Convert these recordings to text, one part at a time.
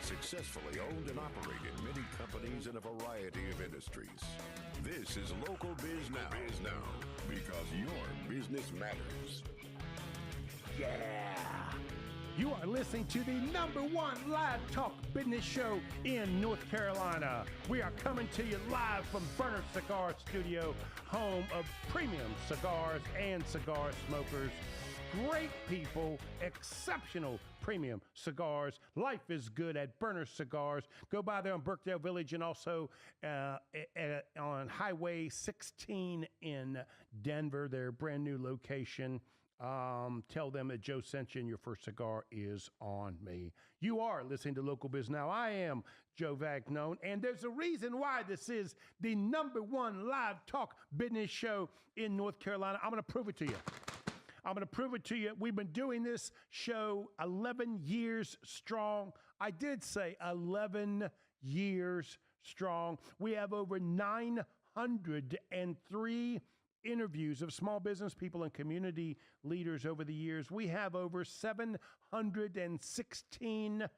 successfully owned and operated many companies in a variety of industries. This is Local Biz Now. Biz Now, because your business matters. Yeah! You are listening to the #1 live talk business show in North Carolina. We are coming to you live from Burner Cigar Studio, home of premium cigars and cigar smokers. Great people, exceptional premium cigars. Life is good at Burner Cigars. Go by there on Birkdale Village and also on Highway 16 in Denver, their brand new location. Tell them that Joe sent you and your first cigar is on me. You are listening to Local Biz Now. I am Joe Vagnone, and there's a reason why this is the #1 live talk business show in North Carolina. I'm going to prove it to you. We've been doing this show 11 years strong. I did say 11 years strong. We have over 903 interviews of small business people and community leaders over the years. We have over 716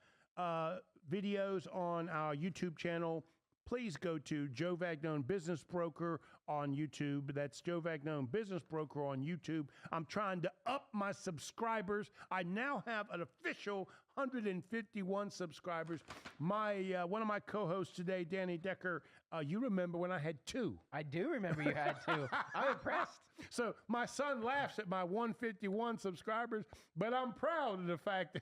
videos on our YouTube channel. Please go to Joe Vagnone Business Broker on YouTube. That's Joe Vagnone Business Broker on YouTube. I'm trying to up my subscribers. I now have an official 151 subscribers. My one of my co-hosts today, Danny Decker, you remember when I had 2? I do remember you had 2. I'm impressed. So my son laughs at my 151 subscribers, but I'm proud of the fact that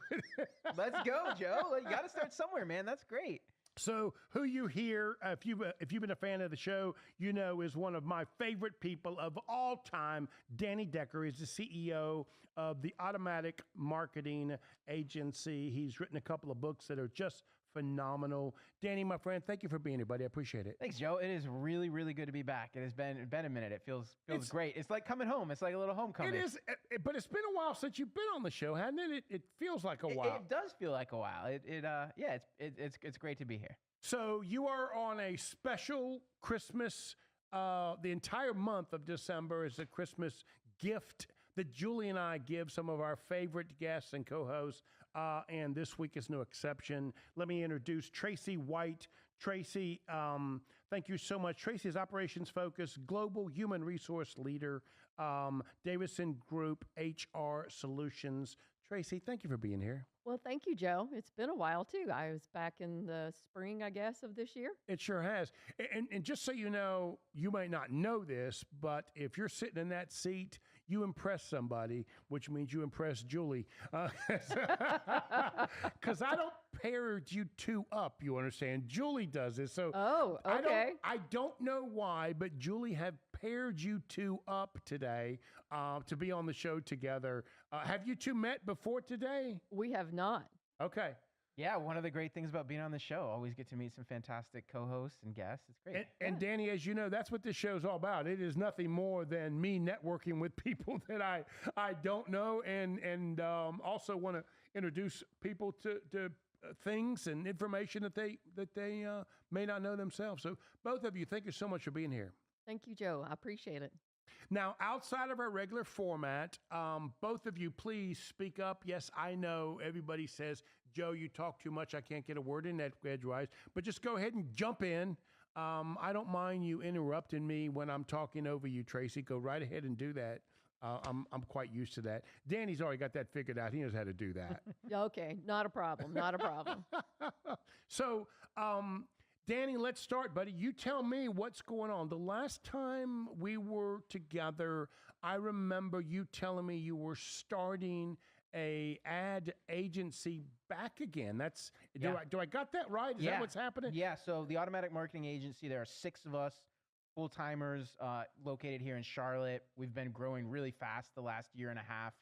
Let's go, Joe. You got to start somewhere, man. That's great. So who you hear, if you've been a fan of the show, you know is one of my favorite people of all time. Danny Decker is the CEO of the Automatic Marketing Agency. He's written a couple of books that are just phenomenal. Danny, my friend, thank you for being here, buddy. I appreciate it. Thanks, Joe. It is really, really good to be back. It has been a minute. It feels great. It's like coming home. It's like a little homecoming. It is, but it's been a while since you've been on the show, hasn't it? It feels like a while. It does feel like a while. It's great to be here. So you are on a special Christmas. The entire month of December is a Christmas gift that Julie and I give some of our favorite guests and co-hosts. And this week is no exception. Let me introduce Tracy White. Tracy, thank you so much. Tracy is operations-focused, global human resource leader, Davidson Group HR Solutions. Tracy, thank you for being here. Well, thank you, Joe. It's been a while, too. I was back in the spring, I guess, of this year. It sure has. And just so you know, you might not know this, but if you're sitting in that seat, you impress somebody, which means you impress Julie. Because I don't pair you two up, you understand? Julie does it. So okay. I don't know why, but Julie have paired you two up today to be on the show together. Have you two met before today? We have not. Okay. Yeah, one of the great things about being on the show, always get to meet some fantastic co-hosts and guests. It's great. And Danny, as you know, that's what this show's all about. It is nothing more than me networking with people that I don't know, and also want to introduce people to things and information that they may not know themselves. So both of you, thank you so much for being here. Thank you, Joe. I appreciate it. Now, outside of our regular format, both of you, please speak up. Yes, I know everybody says, Joe, you talk too much. I can't get a word in edgewise. But just go ahead and jump in. I don't mind you interrupting me when I'm talking over you, Tracy. Go right ahead and do that. I'm quite used to that. Danny's already got that figured out. He knows how to do that. Okay, not a problem. Not a problem. So, Danny, let's start, buddy. You tell me what's going on. The last time we were together, I remember you telling me you were starting a ad agency back again. Do I got that right? Is that what's happening? Yeah. So the Automatic Marketing Agency, there are 6 of us full-timers located here in Charlotte. We've been growing really fast the last year and a half.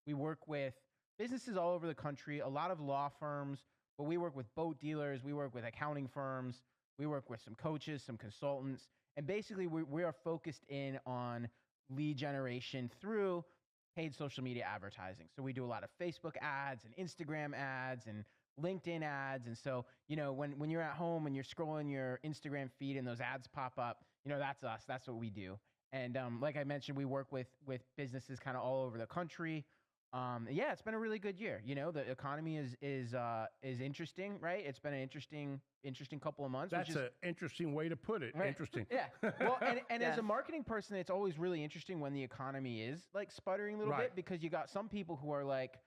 We work with businesses all over the country, a lot of law firms, but we work with boat dealers. We work with accounting firms. We work with some coaches, some consultants, and basically we are focused in on lead generation through paid social media advertising. So we do a lot of Facebook ads and Instagram ads and LinkedIn ads. And so, when you're at home and you're scrolling your Instagram feed and those ads pop up, that's us. That's what we do. And like I mentioned, we work with businesses kind of all over the country. Yeah, it's been a really good year. You know, the economy is interesting, right? It's been an interesting couple of months. That's an interesting way to put it. Right. Interesting. Yeah. Well, and as Yeah. a marketing person, it's always really interesting when the economy is like sputtering a little Right. bit, because you got some people who are like,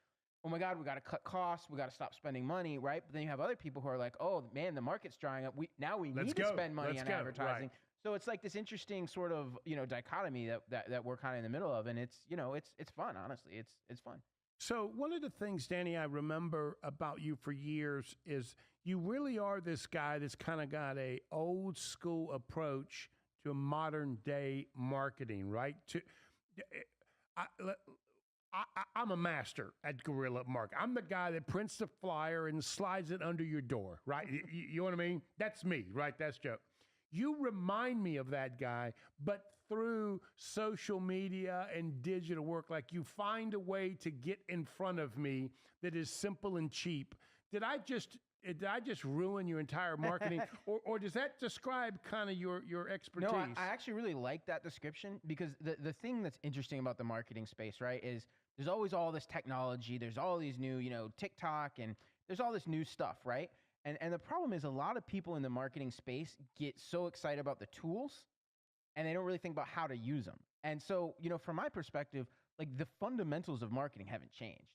oh my God, we got to cut costs, we got to stop spending money, right? But then you have other people who are like, oh man, the market's drying up. We Let's need to go. spend money Let's on go. advertising. Right. So it's like this interesting sort of, dichotomy that we're kind of in the middle of, and it's fun. Honestly, it's fun. So one of the things, Danny, I remember about you for years is you really are this guy that's kind of got a old school approach to a modern day marketing, right? I'm a master at guerrilla marketing. I'm the guy that prints the flyer and slides it under your door, right? You know what I mean? That's me, right? That's Joe. You remind me of that guy, but through social media and digital work, like you find a way to get in front of me that is simple and cheap. Did I just ruin your entire marketing, or does that describe kind of your expertise? No, I actually really like that description, because the thing that's interesting about the marketing space, right, is there's always all this technology, there's all these new, TikTok, and there's all this new stuff, right? And the problem is a lot of people in the marketing space get so excited about the tools, and they don't really think about how to use them. And so, from my perspective, like the fundamentals of marketing haven't changed.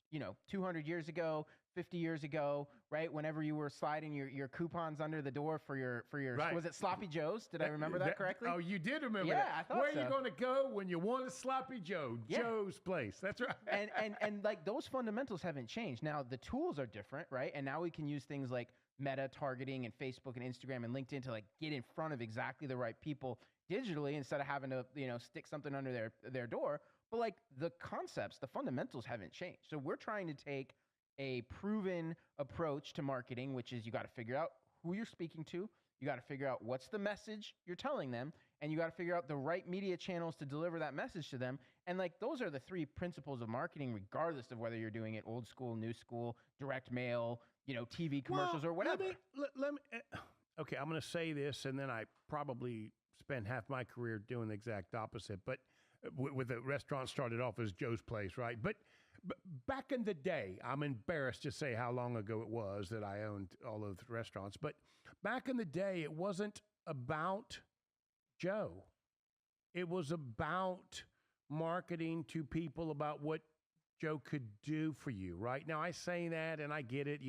200 years ago, 50 years ago, right? Whenever you were sliding your coupons under the door for your Right. Was it Sloppy Joe's? Did I remember that correctly? Oh, you did remember Yeah, that. I thought Where so. are you going to go when you want a sloppy Joe? Yeah. Joe's place. That's right. and like those fundamentals haven't changed. Now the tools are different, right? And now we can use things like meta targeting and Facebook and Instagram and LinkedIn to like get in front of exactly the right people digitally, instead of having to, stick something under their door. But like the concepts, the fundamentals haven't changed. So we're trying to take a proven approach to marketing, which is you got to figure out who you're speaking to. You got to figure out what's the message you're telling them, and you got to figure out the right media channels to deliver that message to them. And like those are the three principles of marketing, regardless of whether you're doing it old school, new school, direct mail, TV commercials, or whatever. Let me okay, I'm going to say this, and then I probably spent half my career doing the exact opposite. But with the restaurant started off as Joe's Place, right? But back in the day, I'm embarrassed to say how long ago it was that I owned all those restaurants. But back in the day, it wasn't about Joe. It was about marketing to people about what Joe could do for you, right? Now, I say that, and I get it,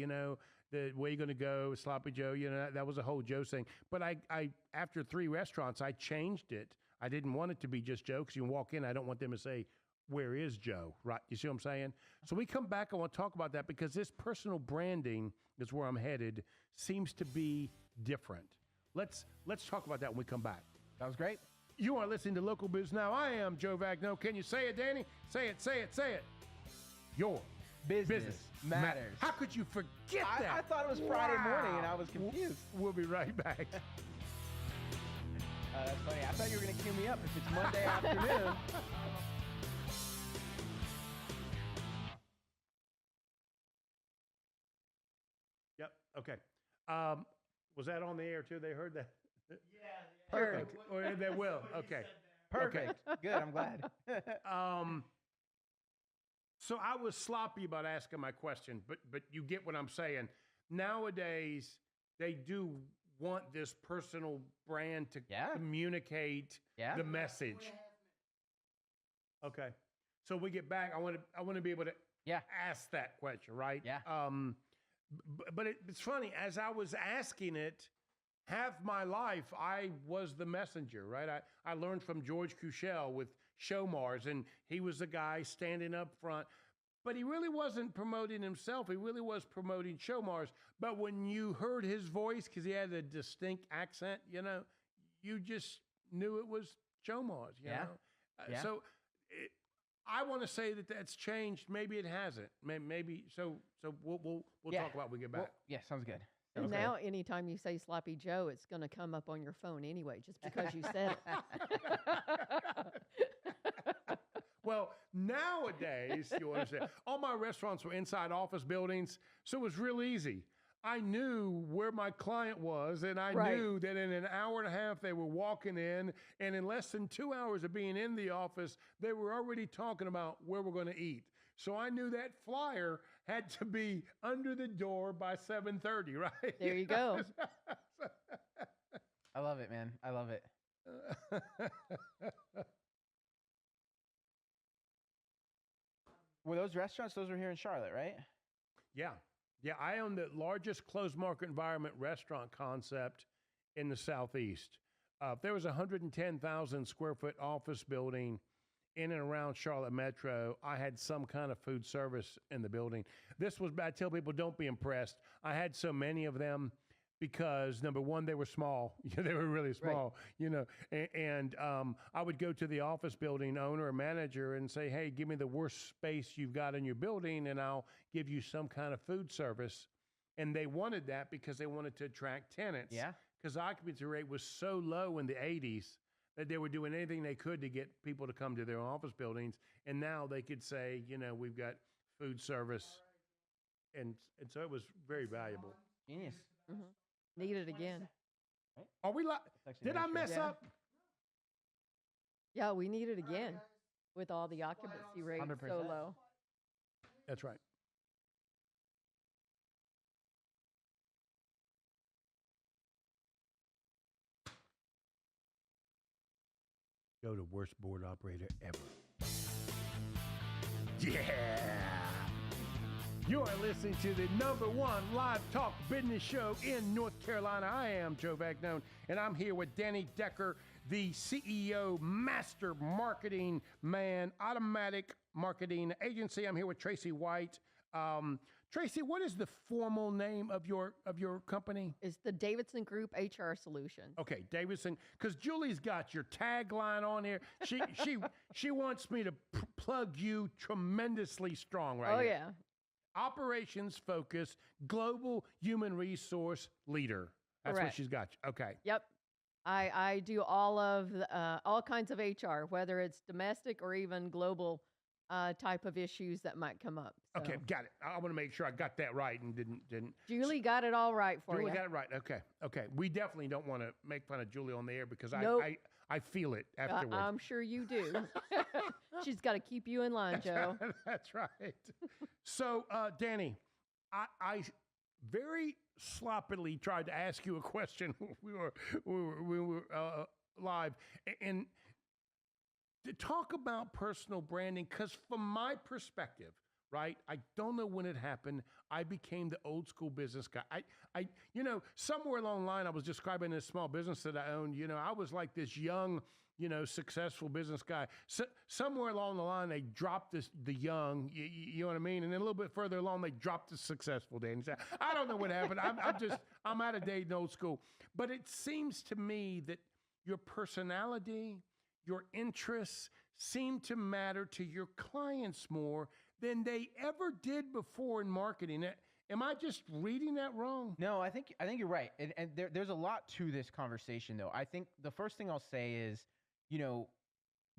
the way you're going to go, Sloppy Joe, that was a whole Joe thing. But I after 3 restaurants, I changed it. I didn't want it to be just Joe, because you walk in, I don't want them to say, where is Joe, right? You see what I'm saying? So we come back, I want to talk about that, because this personal branding is where I'm headed, seems to be different. Let's talk about that when we come back. That was great. You are listening to Local Biz Now. I am Joe Vagnone. Can you say it, Danny? Say it, say it, say it. Your Business matters. How could you forget that? I thought it was Friday morning, and I was confused. We'll be right back. That's funny. I thought you were going to cue me up if it's Monday afternoon. Yep. Okay. Was that on the air too? They heard that? Perfect. Or they will. Okay. Perfect. Good. I'm glad. So I was sloppy about asking my question, but you get what I'm saying. Nowadays, they do want this personal brand to communicate the message. Okay. So we get back. I want to be able to ask that question, right? Yeah. But it's funny. As I was asking it, half my life I was the messenger, right? I learned from George Cushell with Showmars, and he was the guy standing up front. But he really wasn't promoting himself. He really was promoting Showmars. But when you heard his voice, because he had a distinct accent, you just knew it was Showmars. You know? So I want to say that that's changed. Maybe it hasn't. Maybe so. We'll talk about it when we get back. Well, sounds good. And now, anytime you say Sloppy Joe, it's going to come up on your phone anyway, just because you said it. Well, nowadays, you understand, all my restaurants were inside office buildings, so it was real easy. I knew where my client was, and I knew that in an hour and a half they were walking in, and in less than 2 hours of being in the office, they were already talking about where we're going to eat. So I knew that flyer had to be under the door by 7:30, right? There you go. I love it, man. I love it. Were those restaurants? Those were here in Charlotte, right? Yeah. Yeah, I own the largest closed market environment restaurant concept in the Southeast. There was a 110,000 square foot office building in and around Charlotte Metro. I had some kind of food service in the building. This was, I tell people, don't be impressed. I had so many of them because, number one, they were small. They were really small, and I would go to the office building owner or manager and say, hey, give me the worst space you've got in your building and I'll give you some kind of food service. And they wanted that because they wanted to attract tenants. Yeah. Because occupancy rate was so low in the 80s that they were doing anything they could to get people to come to their office buildings. And now they could say, we've got food service. And so it was very valuable. Genius. Mm-hmm. Need it again. Are we did I mess up? Yeah, we need it again with all the occupancy rates 100%. so low. That's right. Go to worst board operator ever. Yeah. You are listening to the #1 live talk business show in North Carolina. I am Joe Vagnone, and I'm here with Danny Decker, the CEO, Master Marketing Man, Automatic Marketing Agency. I'm here with Tracy White. Tracy, what is the formal name of your company? It's the Davidson Group HR Solutions. Okay, Davidson, because Julie's got your tagline on here. She wants me to plug you tremendously strong right Oh, here. yeah. Operations focused, global human resource leader. That's what Correct. she's got. Okay. Yep. I do all kinds of HR, whether it's domestic or even global type of issues that might come up. So. Okay, got it. I want to make sure I got that right and didn't. Julie got it all right for Julie you. got it right. Okay. We definitely don't want to make fun of Julie on the air because Nope. I feel it afterwards. I'm sure you do. She's got to keep you in line, Joe. That's right. So, Danny, I very sloppily tried to ask you a question. We were live and to talk about personal branding, because from my perspective, right, I don't know when it happened. I became the old school business guy. I somewhere along the line, I was describing this small business that I owned. I was like this young, successful business guy. So, somewhere along the line, they dropped the young, you know what I mean? And then a little bit further along, they dropped the successful, Danny. So, I don't know what happened. I'm out of date and old school. But it seems to me that your personality, your interests seem to matter to your clients more than they ever did before in marketing. Am I just reading that wrong? No, I think you're right. And there's a lot to this conversation, though. I think the first thing I'll say is,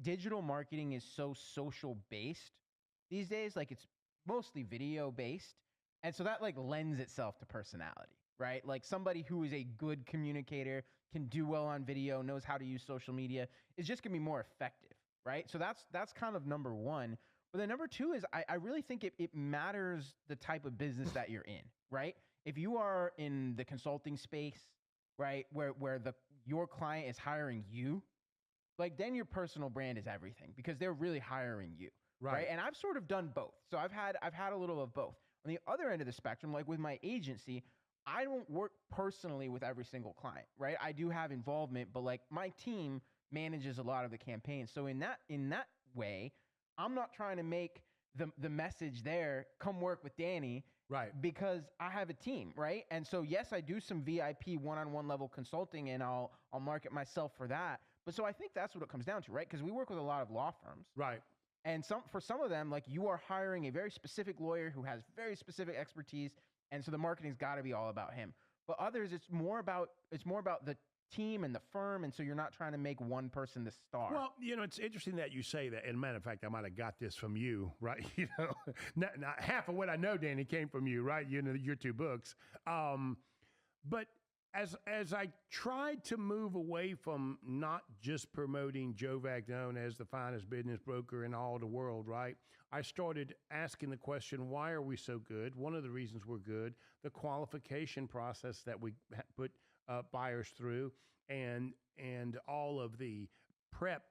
digital marketing is so social based these days. Like it's mostly video based. And so that like lends itself to personality, right? Like somebody who is a good communicator, can do well on video, knows how to use social media, is just gonna be more effective, right? So that's kind of number one. But then number two is I really think it matters the type of business that you're in, right? If you are in the consulting space, right, where your client is hiring you, like then your personal brand is everything because they're really hiring you, right? And I've sort of done both. So I've had a little of both. On the other end of the spectrum, like with my agency, I don't work personally with every single client, right? I do have involvement, but like my team manages a lot of the campaigns. So in that way, I'm not trying to make the message there, come work with Danny, right? Because I have a team, right? And so yes, I do some VIP one-on-one level consulting, and I'll market myself for that. But so I think that's what it comes down to, right? Because we work with a lot of law firms, right? And for some of them, like you are hiring a very specific lawyer who has very specific expertise, and so the marketing's got to be all about him. But others, it's more about the team and the firm, and so you're not trying to make one person the star. Well, it's interesting that you say that. And matter of fact, I might have got this from you, right? Not half of what I know, Danny, came from you, right? Your two books. But as I tried to move away from not just promoting Joe Vagnone as the finest business broker in all the world, right? I started asking the question, why are we so good? One of the reasons we're good, the qualification process that we put buyers through, and all of the prep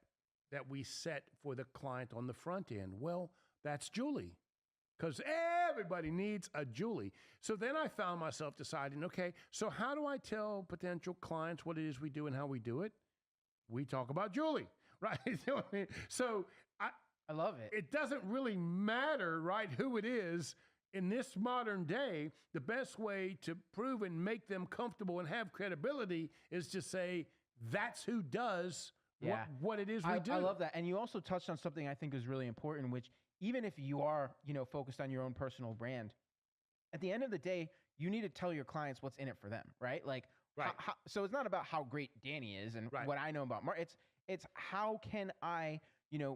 that we set for the client on the front end. Well, that's Julie, because everybody needs a Julie. So then I found myself deciding, okay, so how do I tell potential clients what it is we do and how we do it? We talk about Julie, right? So I love it. It doesn't really matter, right, who it is. In this modern day, the best way to prove and make them comfortable and have credibility is to say, that's who does what it is we do. I love that. And you also touched on something I think is really important, which even if you are, focused on your own personal brand, at the end of the day, you need to tell your clients what's in it for them, right? Like, right. So it's not about how great Danny is and right. what I know about marketing. It's how can I,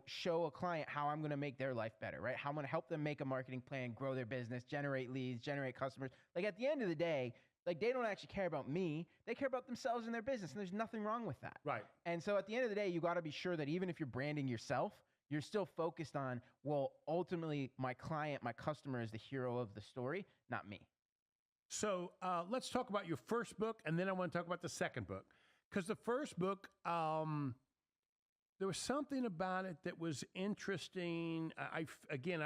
show a client how I'm going to make their life better, right? How I'm going to help them make a marketing plan, grow their business, generate leads, generate customers. Like at the end of the day, like they don't actually care about me. They care about themselves and their business. And there's nothing wrong with that. Right. And so at the end of the day, you got to be sure that even if you're branding yourself, you're still focused on, well, ultimately my client, my customer is the hero of the story, not me. So let's talk about your first book, and then I want to talk about the second book. Because the first book, there was something about it that was interesting. I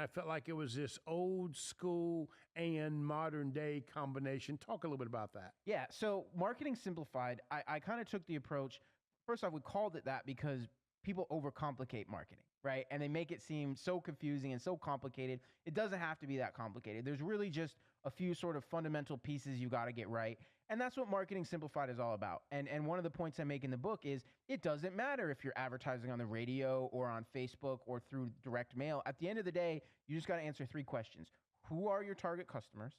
felt like it was this old school and modern day combination. Talk a little bit about that. Yeah. So Marketing Simplified, I kind of took the approach. First off, we called it that because people overcomplicate marketing, right? And they make it seem so confusing and so complicated. It doesn't have to be that complicated. There's really just a few sort of fundamental pieces you got to get right. And that's what Marketing Simplified is all about. And one of the points I make in the book is it doesn't matter if you're advertising on the radio or on Facebook or through direct mail. At the end of the day, you just got to answer 3 questions. Who are your target customers?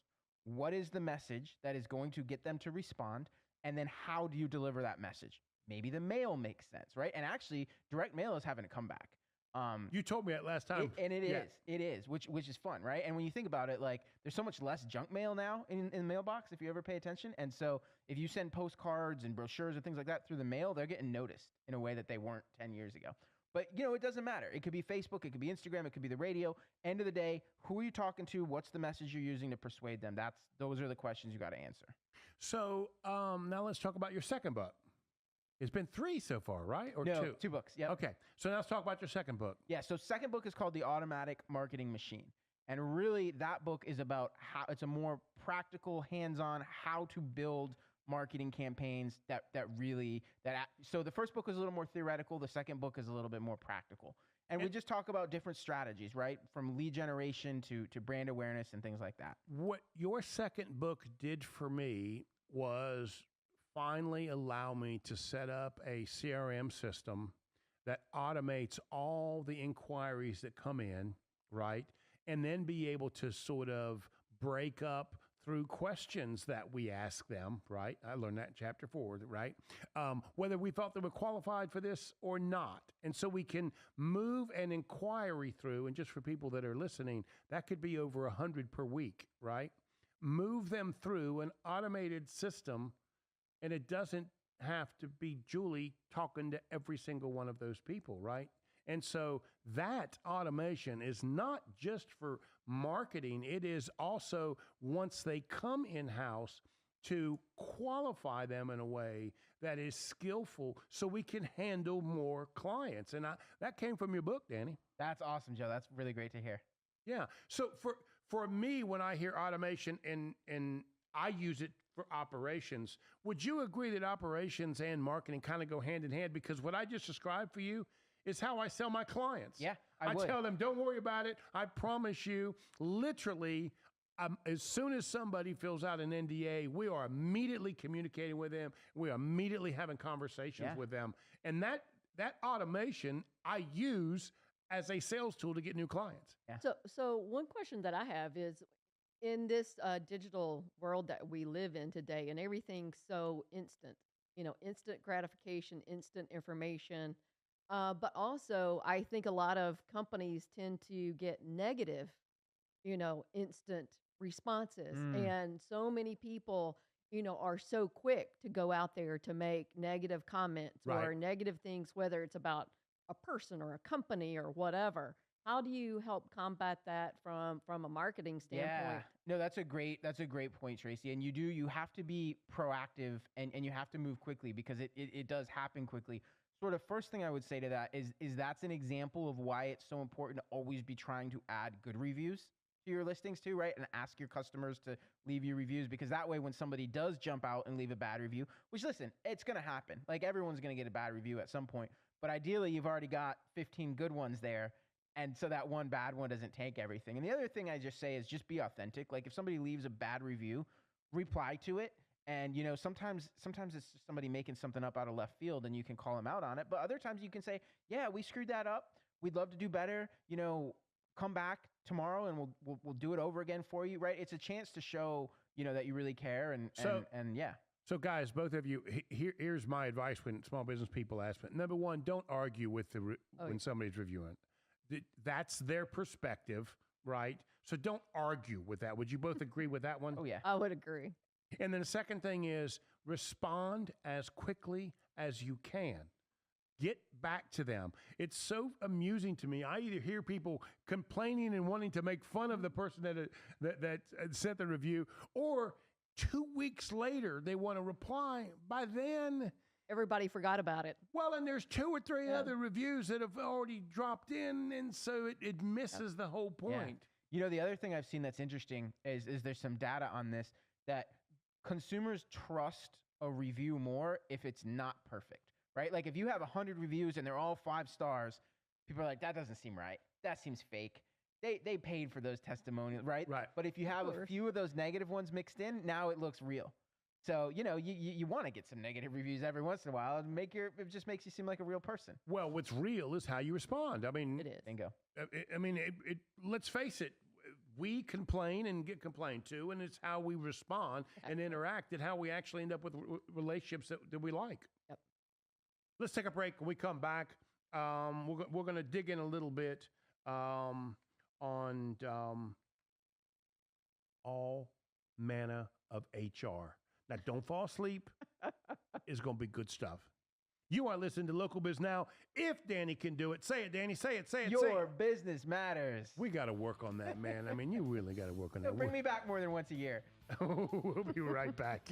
What is the message that is going to get them to respond? And then how do you deliver that message? Maybe the mail makes sense, right? And actually, direct mail is having a comeback. You told me that last time. It is, which is fun, right? And when you think about it, like there's so much less junk mail now in the mailbox, if you ever pay attention. And so if you send postcards and brochures and things like that through the mail, they're getting noticed in a way that they weren't 10 years ago. But, it doesn't matter. It could be Facebook, it could be Instagram, it could be the radio. End of the day, who are you talking to? What's the message you're using to persuade them? Those are the questions you got to answer. So now let's talk about your second book. It's been 3 so far, right? Or no, 2? 2 books, yeah. Okay, so now let's talk about your second book. Yeah, so second book is called The Automatic Marketing Machine. And really, that book is about how it's a more practical, hands-on, how to build marketing campaigns so the first book is a little more theoretical, the second book is a little bit more practical. And we just talk about different strategies, right? From lead generation to brand awareness and things like that. What your second book did for me was finally allow me to set up a CRM system that automates all the inquiries that come in, right? And then be able to sort of break up through questions that we ask them, right? I learned that in chapter 4, right? Whether we felt they were qualified for this or not. And so we can move an inquiry through, and just for people that are listening, that could be over 100 per week, right? Move them through an automated system. And it doesn't have to be Julie talking to every single one of those people, right? And so that automation is not just for marketing. It is also, once they come in-house, to qualify them in a way that is skillful so we can handle more clients. And that came from your book, Danny. That's awesome, Joe. That's really great to hear. Yeah. So for me, when I hear automation and I use it for operations, would you agree that operations and marketing kind of go hand in hand? Because what I just described for you is how I sell my clients. Yeah, I tell them, don't worry about it. I promise you, literally, as soon as somebody fills out an NDA, we are immediately communicating with them. We are immediately having conversations with them. And that automation I use as a sales tool to get new clients. Yeah. So one question that I have is, in this digital world that we live in today, and everything's so instant, instant gratification, instant information, but also I think a lot of companies tend to get negative, instant responses. And so many people, are so quick to go out there to make negative comments Right. or negative things, whether it's about a person or a company or whatever. How do you help combat that from a marketing Yeah. standpoint? No, that's a great point, Tracy. And you have to be proactive and you have to move quickly because it does happen quickly. Sort of first thing I would say to that is that's an example of why it's so important to always be trying to add good reviews to your listings too, right? And ask your customers to leave you reviews because that way when somebody does jump out and leave a bad review, which listen, it's going to happen. Like everyone's going to get a bad review at some point, but ideally you've already got 15 good ones there. And so that one bad one doesn't tank everything. And the other thing I just say is just be authentic. Like if somebody leaves a bad review, reply to it. And sometimes it's just somebody making something up out of left field and you can call them out on it. But other times you can say, yeah, we screwed that up. We'd love to do better. Come back tomorrow and we'll do it over again for you, right? It's a chance to show, that you really care and yeah. So, guys, both of you, here's my advice when small business people ask me. Number one, don't argue with when somebody's reviewing. That's their perspective, right? So don't argue with that. Would you both agree with that one? Oh, yeah. I would agree. And then the second thing is respond as quickly as you can. Get back to them. It's so amusing to me. I either hear people complaining and wanting to make fun of the person that sent the review, or 2 weeks later they want to reply. By then, Everybody forgot about it. well, and there's 2 or 3 other reviews that have already dropped in, and so it misses the whole point. Yeah. The other thing I've seen that's interesting is there's some data on this that consumers trust a review more if it's not perfect, right? Like if you have 100 reviews and they're all 5 stars, people are like, that doesn't seem right. That seems fake. They paid for those testimonials, right? Right. But if you have a few of those negative ones mixed in, now it looks real. So, you want to get some negative reviews every once in a while and it just makes you seem like a real person. Well, what's real is how you respond. I mean, It is. Bingo. Let's face it. We complain and get complained to, and it's how we respond and interact and how we actually end up with relationships that we like. Yep. Let's take a break. When we come back, we're going to dig in a little bit on all manner of HR. Now, don't fall asleep. It's going to be good stuff. You are listening to Local Biz Now. If Danny can do it, say it, Danny. Say it. Your business matters. We got to work on that, man. I mean, you really got to work on that. Bring me back more than once a year. We'll be right back.